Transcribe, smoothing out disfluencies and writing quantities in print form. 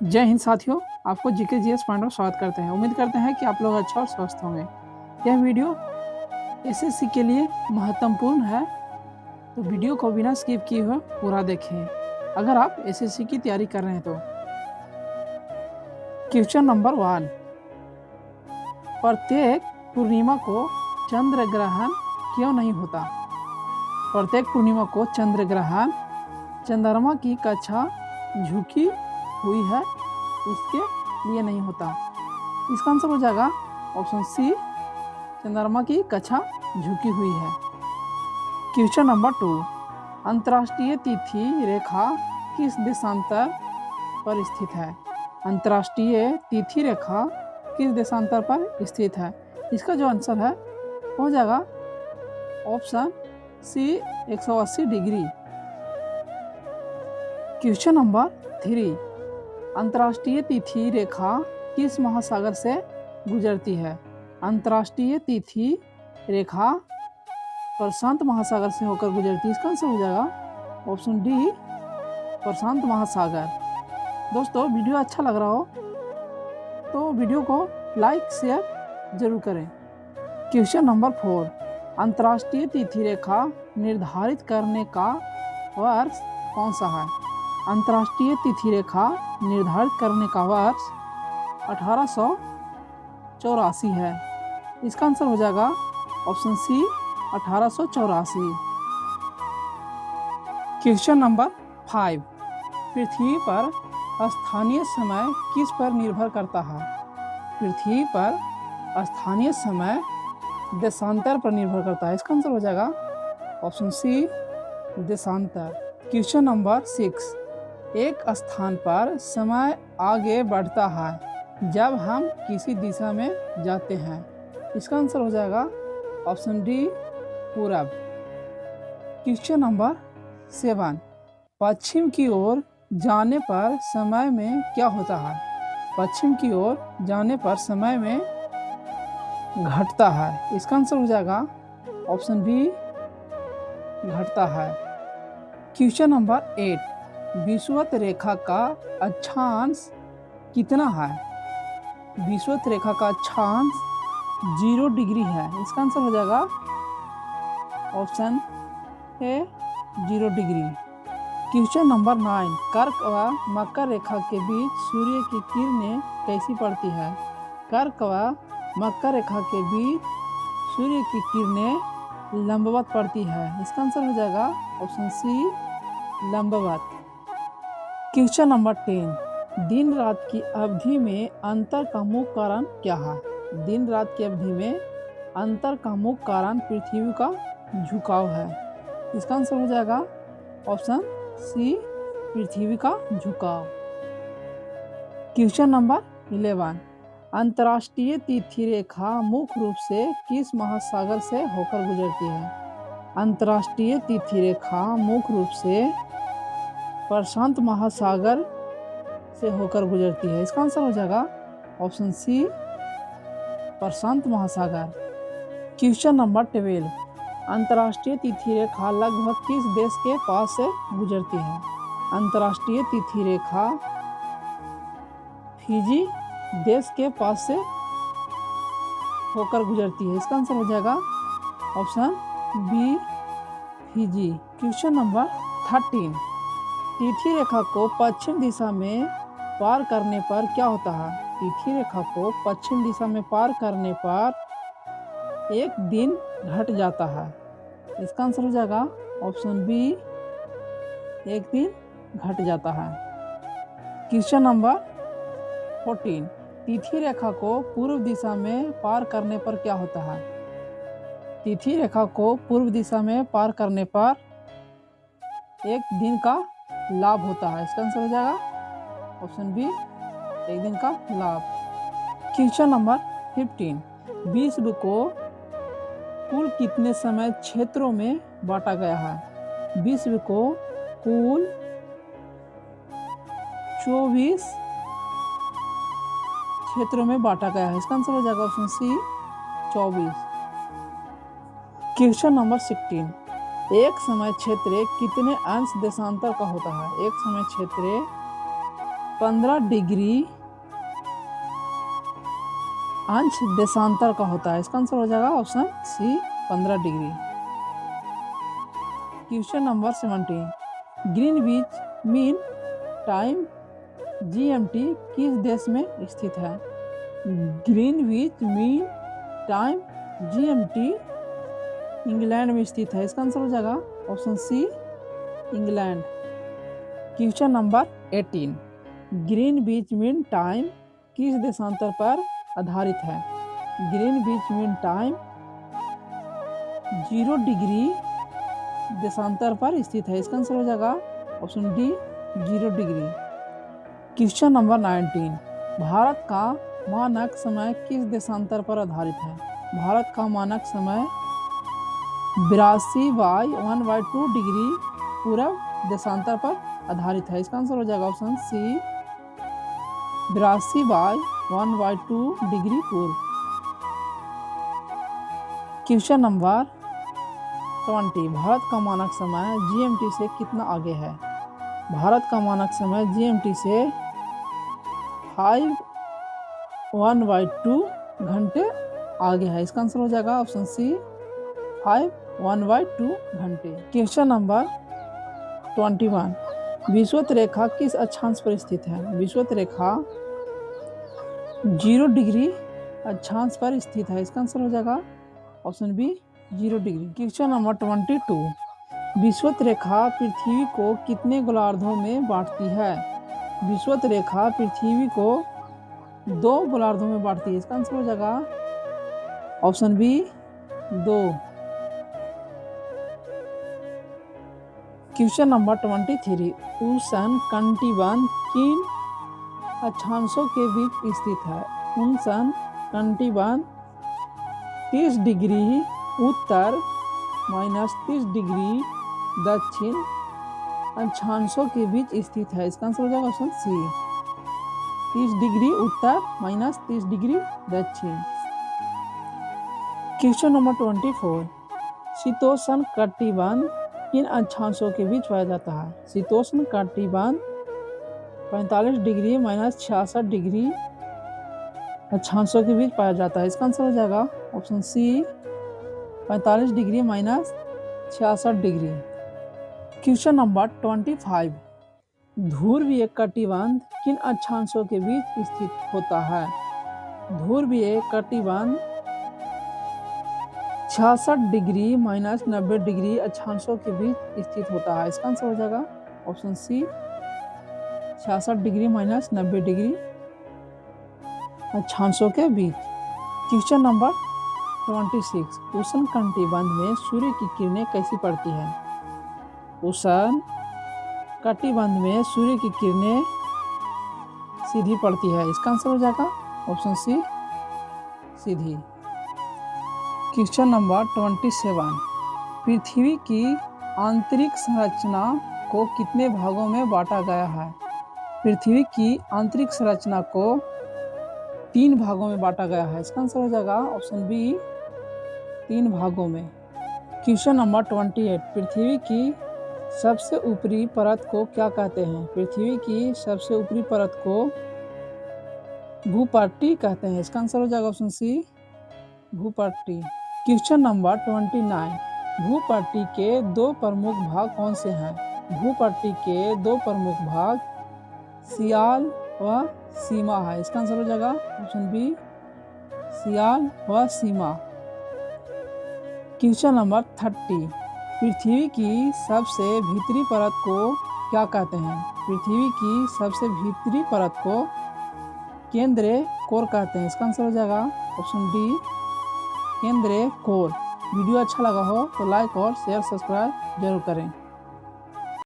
जय हिंद साथियों, आपको जीके जीएस पॉइंट में स्वागत करते हैं। उम्मीद करते हैं कि आप लोग अच्छा और स्वस्थ होंगे। यह वीडियो एसएससी के लिए महत्वपूर्ण है, तो वीडियो को बिना स्किप किए हुए पूरा देखें अगर आप एसएससी की तैयारी कर रहे हैं तो। क्वेश्चन नंबर 1, प्रत्येक पूर्णिमा को चंद्र ग्रहण क्यों नहीं होता? प्रत्येक पूर्णिमा को चंद्र ग्रहण चंद्रमा की कक्षा झुकी हुई है, इसके लिए नहीं होता। इसका आंसर हो जाएगा ऑप्शन सी, चंद्रमा की कक्षा झुकी हुई है। क्वेश्चन नंबर 2, अंतर्राष्ट्रीय तिथि रेखा किस देशांतर पर स्थित है? अंतर्राष्ट्रीय तिथि रेखा किस देशांतर पर स्थित है? इसका जो आंसर है हो जाएगा option C, 180 degree. Question number 3, अंतर्राष्ट्रीय तिथि रेखा किस महासागर से गुजरती है? अंतर्राष्ट्रीय तिथि रेखा प्रशांत महासागर से होकर गुजरती है। इसका आंसर हो जाएगा ऑप्शन डी, प्रशांत महासागर। दोस्तों, वीडियो अच्छा लग रहा हो तो वीडियो को लाइक शेयर जरूर करें। क्वेश्चन नंबर 4, अंतर्राष्ट्रीय तिथि रेखा निर्धारित करने का वर्ष कौन सा है? अंतर्राष्ट्रीय तिथि रेखा निर्धारित करने का वर्ष 1884 है। इसका आंसर हो जाएगा ऑप्शन सी, 1884। क्वेश्चन नंबर 5, पृथ्वी पर स्थानीय समय किस पर निर्भर करता है? पृथ्वी पर स्थानीय समय देशांतर पर निर्भर करता है। इसका आंसर हो जाएगा ऑप्शन सी, देशांतर। क्वेश्चन नंबर 6, एक स्थान पर समय आगे बढ़ता है जब हम किसी दिशा में जाते हैं। इसका आंसर हो जाएगा ऑप्शन डी, पूरब। क्वेश्चन नंबर 7, पश्चिम की ओर जाने पर समय में क्या होता है? पश्चिम की ओर जाने पर समय में घटता है। इसका आंसर हो जाएगा ऑप्शन बी, घटता है। क्वेश्चन नंबर 8, विषुवत रेखा का अक्षांश कितना है? विषुवत रेखा का अक्षांश 0 डिग्री है। इसका आंसर हो जाएगा option A, 0 degree. Question number 9, कर्क व मकर रेखा के बीच सूर्य की किरणें कैसी पड़ती है? कर्क व मकर रेखा के बीच सूर्य की किरणें लंबवत पड़ती है। इसका आंसर हो जाएगा ऑप्शन सी, लंबवत। क्वेश्चन नंबर 10, दिन रात की अवधि में अंतर का मुख्य कारण क्या है? दिन रात की अवधि में अंतर का मुख्य कारण पृथ्वी का झुकाव है। इसका आंसर हो जाएगा ऑप्शन सी, पृथ्वी का झुकाव। क्वेश्चन नंबर 11, अंतर्राष्ट्रीय तिथि रेखा मुख्य रूप से किस महासागर से होकर गुजरती है? अंतर्राष्ट्रीय तिथि रेखा मुख्य रूप से प्रशांत महासागर से होकर गुजरती है। इसका आंसर हो जाएगा ऑप्शन सी, प्रशांत महासागर। क्वेश्चन नंबर 12, अंतर्राष्ट्रीय तिथि रेखा लगभग किस देश के पास से गुजरती है? अंतर्राष्ट्रीय तिथि रेखा फिजी देश के पास से होकर गुजरती है। इसका आंसर हो जाएगा option B, Fiji. Question number 13, तिथि रेखा को पश्चिम दिशा में पार करने पर क्या होता है? तिथि रेखा को पश्चिम दिशा में पार करने पर एक दिन घट जाता है। इसका आंसर हो जाएगा ऑप्शन बी, एक दिन घट जाता है। क्वेश्चन नंबर 14, तिथि रेखा को पूर्व दिशा में पार करने पर क्या होता है? तिथि रेखा को पूर्व दिशा में पार करने पर एक दिन का लाभ होता है। इसका आंसर हो जाएगा ऑप्शन बी, एक दिन का लाभ। क्वेश्चन नंबर 15, विश्व को कुल कितने समय क्षेत्रों में बांटा गया है? विश्व को कुल 24 क्षेत्रों में बांटा गया है। इसका आंसर हो जाएगा ऑप्शन सी, 24। क्वेश्चन नंबर 16, एक समय क्षेत्र कितने अंश देशांतर का होता है? एक समय क्षेत्र 15 डिग्री अंश देशांतर का होता है। इसका आंसर हो जाएगा option C 15 degree. Question number 17, Greenwich mean time GMT किस देश में स्थित है? Greenwich mean time GMT England में स्थित है। इसका आंसर हो जाएगा option C England. Question number 18, Greenwich mean time किस देशांतर पर आधारित है? ग्रीनविच मीन टाइम 0 डिग्री देशांतर पर स्थित है। इसका आंसर हो जाएगा option D 0 degree. Question number 19, Bharat का मानक समय किस देशांतर पर आधारित है? भारत का मानक समय 82/1/2 डिग्री पूरब देशांतर पर आधारित है। इसका आंसर हो जाएगा ऑप्शन सी 82/1/2 डिग्री पूर्व। क्वेश्चन नंबर 20, भारत का मानक समय GMT से कितना आगे है? भारत का मानक समय GMT से 5/1/2 घंटे आगे है। इसका आंसर हो जाएगा ऑप्शन सी 5/1/2 घंटे। क्वेश्चन नंबर 21, विषुवत रेखा किस अक्षांश पर स्थित है? विषुवत रेखा 0 डिग्री अक्षांश पर स्थित है। इसका आंसर हो जाएगा option B 0 degree. Question number 22, विषुवत रेखा पृथ्वी को कितने गोलार्धों में बांटती है? विषुवत रेखा पृथ्वी को 2 गोलार्धों में बांटती है। इसका आंसर हो जाएगा ऑप्शन बी 2। क्वेश्चन नंबर 23, उष्ण कटिबंध किन अक्षांशों के बीच स्थित है? उष्ण कटिबंध 30 डिग्री उत्तर -30 डिग्री दक्षिण अक्षांशों के बीच स्थित है। इसका आंसर हो जाएगा ऑप्शन सी 30 डिग्री उत्तर -30 डिग्री दक्षिण। क्वेश्चन नंबर 24, शीतोष्ण कटिबंध किन अक्षांशों के बीच पाया जाता है? शीतोष्ण कटिबंध 45 डिग्री -66 डिग्री अक्षांशों के बीच पाया जाता है। इसका आंसर हो जाएगा option C 45 degree -66 degree. Question number 25, ध्रुवीय कटिबंध किन अक्षांशों के बीच स्थित होता है? ध्रुवीय कटिबंध 66 डिग्री -90 डिग्री अक्षांशों के बीच स्थित होता है। इसका आंसर हो जाएगा ऑप्शन सी 66 डिग्री -90 डिग्री अक्षांशों के बीच। क्वेश्चन नंबर 26, उष्ण कटिबंध में सूर्य की किरणें कैसी पड़ती है? उष्ण कटिबंध में सूर्य की किरणें सीधी पड़ती है। इसका आंसर हो जाएगा ऑप्शन सी सीधी। क्वेश्चन नंबर 27, पृथ्वी की आंतरिक संरचना को कितने भागों में बांटा गया है? पृथ्वी की आंतरिक संरचना को 3 भागों में बांटा गया है। इसका आंसर हो जाएगा ऑप्शन बी 3 भागों में। क्वेश्चन नंबर 28, पृथ्वी की सबसे ऊपरी परत को क्या कहते हैं? पृथ्वी की सबसे ऊपरी परत को भूपट्टी कहते हैं। इसका आंसर हो जाएगा ऑप्शन सी भूपट्टी। क्वेश्चन नंबर 29, भूपट्टी के 2 प्रमुख भाग कौन से हैं? भूपट्टी के 2 प्रमुख भाग सियाल व सीमा है। इसका आंसर हो जाएगा ऑप्शन बी सियाल व सीमा। क्वेश्चन नंबर 30, पृथ्वी की सबसे भीतरी परत को क्या कहते हैं? पृथ्वी की सबसे भीतरी परत को केंद्रीय कोर कहते हैं। इसका आंसर हो जाएगा ऑप्शन डी केंद्रीय कोर। वीडियो अच्छा लगा हो तो लाइक और शेयर सब्सक्राइब जरूर करें।